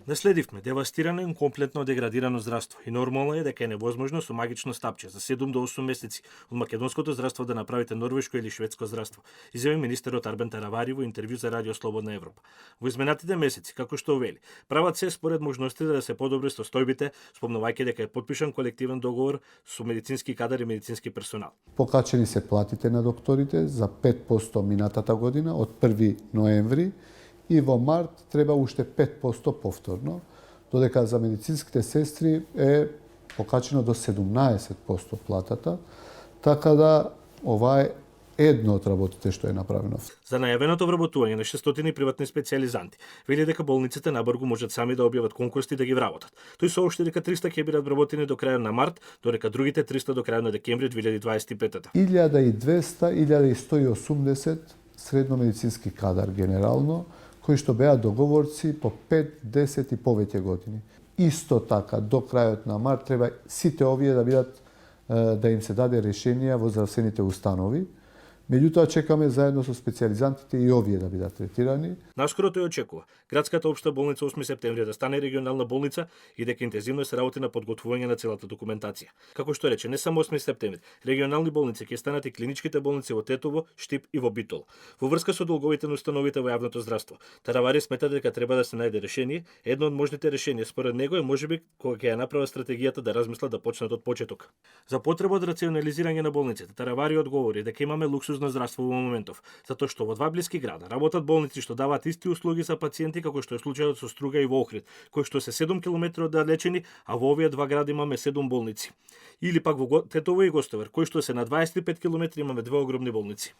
Наследивме девастирано и комплетно деградирано здравство и нормално е дека е невозможно со магично стапче за 7 до 8 месеци од македонското здравство да направите норвешко или шведско здравство, изјави министерот Арбен Таравари во интервју за Радио Слободна Европа. Во изминатите месеци, како што вели, прават се според можностите да се подобри состојбите, спомнувајќи дека е потпишан колективен договор со медицински кадар и медицински персонал. Покачени се платите на докторите за 5% минатата година од 1 ноември и во март треба уште 5% повторно, додека за медицинските сестри е покачено до 17% платата, така да ова е едно од работите што е направено. За најавеното вработување на 600 приватни специјализанти, вели дека болниците на Бргу можат сами да објават конкурси да ги вработат. Тој соопшти дека 300 ќе бидат вработени до крајот на март, додека другите 300 до крајот на декември 2025. 1200-1180 средно медицински кадар генерално, кои што беа договорци по 5, 10 и повеќе години. Исто така, до крајот на март треба сите овие да им се даде решенија во здравствените установи. Меѓутоа чекаме заедно со специјализантите и овие да бидат третирани. Наскоро тој очекува градската општа болница 8 септември да стане регионална болница и дека интензивно се работи на подготвување на целата документација. Како што рече, не само 8 септември, регионални болници ќе станат и клиничките болници во Тетово, Штип и во Битол. Во врска со долговите на установите во јавното здравство, Таравари смета дека треба да се најде решение. Едно од можните решенија според него е можеби кога ќе ја направи стратегијата да размислат да почнат од почеток. За потреба од рационализирање на болниците, Таравари одговори дека имаме луксузно здравство во моментов, затоа што во два блиски града работат болници што даваат исти услуги за пациенти како што е случајот со Струга и во Охрид, кои што се 7 км оддалечени, а во овие два града имаме 7 болници. Или пак во Тетово и Гостовар, кои што се на 25 км имаме две огромни болници.